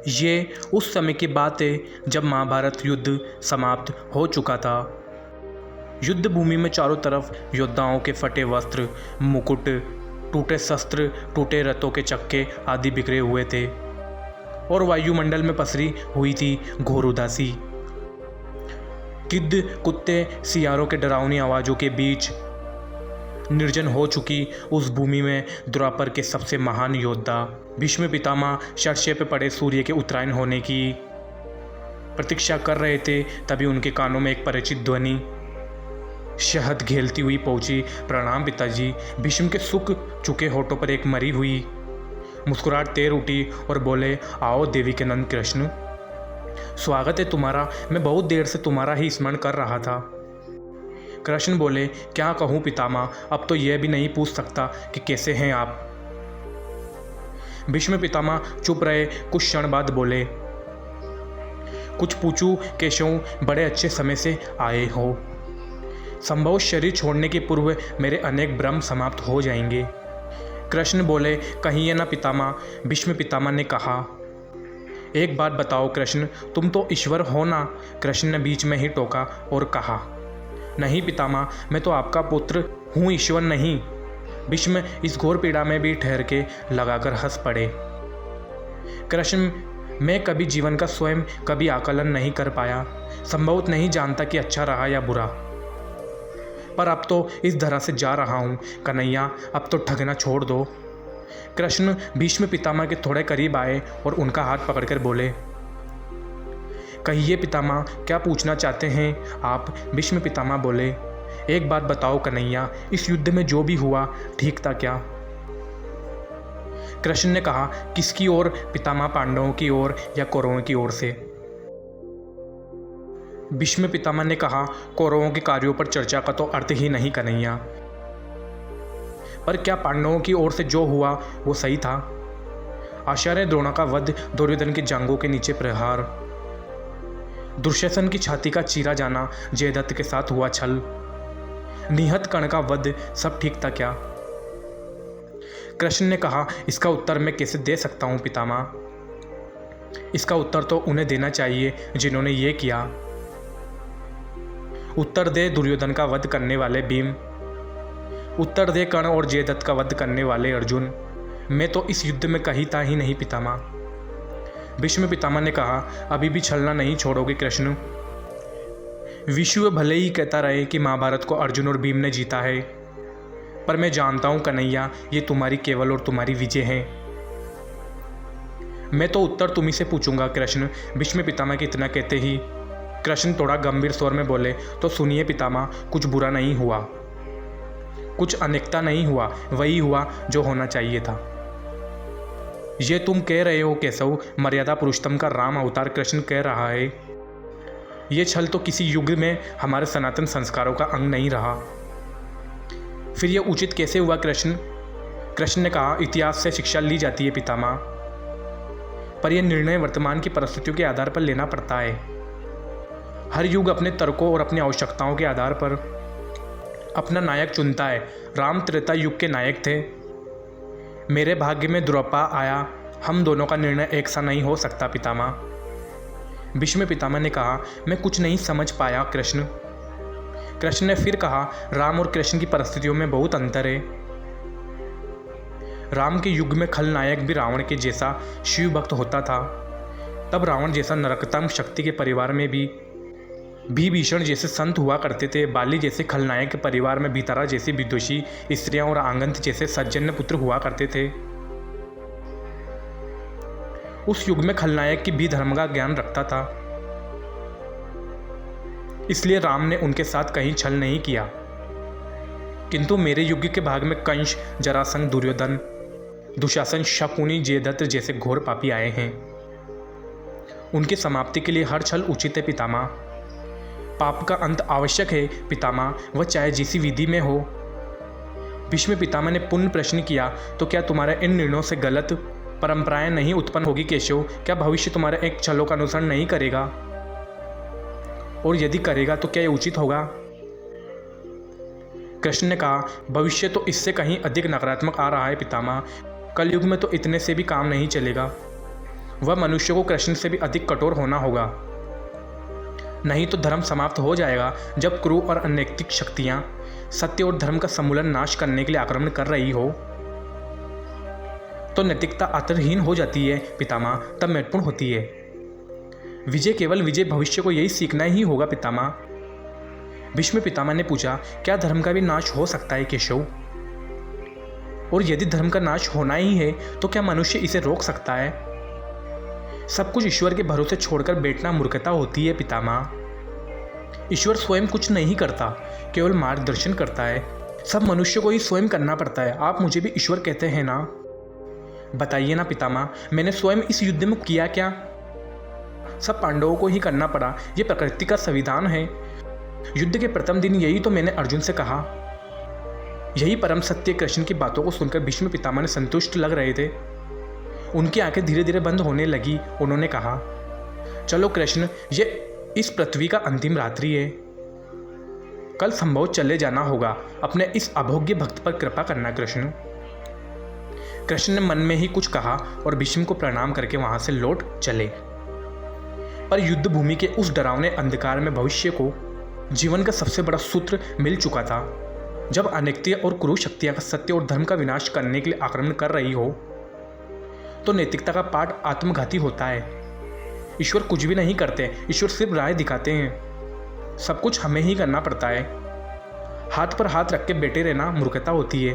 ये उस समय की बात है जब महाभारत युद्ध समाप्त हो चुका था। युद्ध भूमि में चारों तरफ योद्धाओं के फटे वस्त्र, मुकुट, टूटे शस्त्र, टूटे रथों के चक्के आदि बिखरे हुए थे और वायुमंडल में पसरी हुई थी घोर उदासी। गिद्ध, कुत्ते, सियारों के डरावनी आवाज़ों के बीच निर्जन हो चुकी उस भूमि में द्वापर के सबसे महान योद्धा भीष्म पितामह शस्य पे पड़े सूर्य के उत्तरायण होने की प्रतीक्षा कर रहे थे। तभी उनके कानों में एक परिचित ध्वनि शहद घेलती हुई पहुंची। प्रणाम पिताजी। भीष्म के सूख चुके होठों पर एक मरी हुई मुस्कुराहट तैर उठी और बोले, आओ देवी के नंद कृष्ण, स्वागत है तुम्हारा। मैं बहुत देर से तुम्हारा ही स्मरण कर रहा था। कृष्ण बोले, क्या कहूँ पितामह, अब तो यह भी नहीं पूछ सकता कि कैसे हैं आप। भीष्म पितामह चुप रहे। कुछ क्षण बाद बोले, कुछ पूछूं केशव, बड़े अच्छे समय से आए हो। संभव शरीर छोड़ने के पूर्व मेरे अनेक भ्रम समाप्त हो जाएंगे। कृष्ण बोले, कहिए ना पितामह। भीष्म पितामह ने कहा, एक बात बताओ कृष्ण, तुम तो ईश्वर हो ना। कृष्ण ने बीच में ही टोका और कहा, नहीं पितामह, मैं तो आपका पुत्र हूँ, ईश्वर नहीं। भीष्म इस घोर पीड़ा में भी ठहर के लगाकर हंस पड़े। कृष्ण, मैं कभी जीवन का स्वयं कभी आकलन नहीं कर पाया, संभवत नहीं जानता कि अच्छा रहा या बुरा, पर अब तो इस धरा से जा रहा हूँ। कन्हैया, अब तो ठगना छोड़ दो। कृष्ण भीष्म पितामह के थोड़े करीब आए और उनका हाथ पकड़कर बोले, कहिए पितामह, क्या पूछना चाहते हैं आप। भीष्म पितामह बोले, एक बात बताओ कन्हैया, इस युद्ध में जो भी हुआ ठीक था क्या। कृष्ण ने कहा, किसकी ओर पितामह, पांडवों की ओर या कौरवों की ओर से। भीष्म पितामह ने कहा, कौरवों के कार्यों पर चर्चा का तो अर्थ ही नहीं कन्हैया। पर क्या पांडवों की ओर से जो हुआ वो सही था। आचार्य द्रोण का वध, दुर्योधन की जांघों के नीचे प्रहार, दुशासन की छाती का चीरा जाना, जयदत्त के साथ हुआ छल, निहत कर्ण का वध, सब ठीक था क्या। कृष्ण ने कहा, इसका उत्तर मैं कैसे दे सकता हूँ पितामह। इसका उत्तर तो उन्हें देना चाहिए जिन्होंने ये किया। उत्तर दे दुर्योधन का वध करने वाले भीम, उत्तर दे कर्ण और जयदत्त का वध करने वाले अर्जुन। मैं तो इस युद्ध में कहीं था ही नहीं पितामह। भीष्म पितामह ने कहा, अभी भी छलना नहीं छोड़ोगे कृष्ण। विश्व भले ही कहता रहे कि महाभारत को अर्जुन और भीम ने जीता है, पर मैं जानता हूं कन्हैया, ये तुम्हारी केवल और तुम्हारी विजय है। मैं तो उत्तर तुम्ही से पूछूंगा कृष्ण। भीष्म पितामह के इतना कहते ही कृष्ण थोड़ा गंभीर स्वर में बोले, तो सुनिए पितामह, कुछ बुरा नहीं हुआ, कुछ अनेकता नहीं हुआ, वही हुआ जो होना चाहिए था। ये तुम कह रहे हो केशव, मर्यादा पुरुषोत्तम का राम अवतार कृष्ण कह रहा है। ये छल तो किसी युग में हमारे सनातन संस्कारों का अंग नहीं रहा। फिर यह उचित कैसे हुआ कृष्ण। कृष्ण ने कहा, इतिहास से शिक्षा ली जाती है पितामह, पर यह निर्णय वर्तमान की परिस्थितियों के आधार पर लेना पड़ता है। हर युग अपने तर्कों और अपनी आवश्यकताओं के आधार पर अपना नायक चुनता है। राम त्रेता युग के नायक थे, मेरे भाग्य में द्रौपदा आया। हम दोनों का निर्णय एक सा नहीं हो सकता पितामह। भीष्म पितामह ने कहा, मैं कुछ नहीं समझ पाया कृष्ण। कृष्ण ने फिर कहा, राम और कृष्ण की परिस्थितियों में बहुत अंतर है। राम के युग में खलनायक भी रावण के जैसा शिव भक्त होता था। तब रावण जैसा नरकतम शक्ति के परिवार में भी भीषण जैसे संत हुआ करते थे। बाली जैसे खलनायक के परिवार में भीतरा जैसी विदुषी स्त्रियां और आंगंत जैसे सज्जन पुत्र हुआ करते थे। उस युग में खलनायक की भी धर्म का ज्ञान रखता था, इसलिए राम ने उनके साथ कहीं छल नहीं किया। किंतु मेरे युग के भाग में कंस, जरासंध, दुर्योधन, दुशासन, शकुनी, जयद्रथ जैसे घोर पापी आए हैं। उनकी समाप्ति के लिए हर छल उचित है पितामह। पाप का अंत आवश्यक है पितामह, वह चाहे जिसी विधि में हो। भीष्म पितामह ने पुनः प्रश्न किया, तो क्या तुम्हारे इन निर्णयों से गलत परंपराएं नहीं उत्पन्न होगी केशव। क्या भविष्य तुम्हारे एक छलों का अनुसरण नहीं करेगा, और यदि करेगा तो क्या यह उचित होगा। कृष्ण ने कहा, भविष्य तो इससे कहीं अधिक नकारात्मक आ रहा है पितामह। कलयुग में तो इतने से भी काम नहीं चलेगा। वह मनुष्य को कृष्ण से भी अधिक कठोर होना होगा, नहीं तो धर्म समाप्त हो जाएगा। जब क्रूर और अनैतिक शक्तियां सत्य और धर्म का समूलन नाश करने के लिए आक्रमण कर रही हो तो नैतिकता आदरहीन हो जाती है पितामह, तब महत्वपूर्ण होती है। विजय केवल विजय, भविष्य को यही सीखना ही होगा पितामह। भीष्म पितामह ने पूछा, क्या धर्म का भी नाश हो सकता है केशव? और यदि धर्म का नाश होना ही है तो क्या मनुष्य इसे रोक सकता है? सब कुछ ईश्वर के भरोसे छोड़कर बैठना मूर्खता होती है पितामह। ईश्वर स्वयं कुछ नहीं करता, केवल मार्गदर्शन करता है। सब मनुष्य को ही स्वयं करना पड़ता है। आप मुझे भी ईश्वर कहते हैं ना? बताइए ना पितामह, मैंने स्वयं इस युद्ध में किया क्या? सब पांडवों को ही करना पड़ा, ये प्रकृति का संविधान है। युद्ध के प्रथम दिन यही तो मैंने अर्जुन से कहा। यही परम सत्य। कृष्ण की बातों को सुनकर भीष्म पितामह ने संतुष्ट लग रहे थे। उनकी आंखें धीरे धीरे बंद होने लगी। उन्होंने कहा, चलो कृष्ण, ये इस पृथ्वी का अंतिम रात्रि है। कल संभव चले जाना होगा। अपने इस अभोग्य भक्त पर कृपा करना कृष्ण। कृष्ण ने मन में ही कुछ कहा और भीष्म को प्रणाम करके वहां से लौट चले। पर युद्ध भूमि के उस डरावने अंधकार में भविष्य को जीवन का सबसे बड़ा सूत्र मिल चुका था। जब अनैतिक और क्रूर शक्तियां सत्य और धर्म का विनाश करने के लिए आक्रमण कर रही हो तो नैतिकता का पाठ आत्मघाती होता है। ईश्वर कुछ भी नहीं करते, ईश्वर सिर्फ राह दिखाते हैं। सब कुछ हमें ही करना पड़ता है। हाथ पर हाथ रख के बैठे रहना मूर्खता होती है।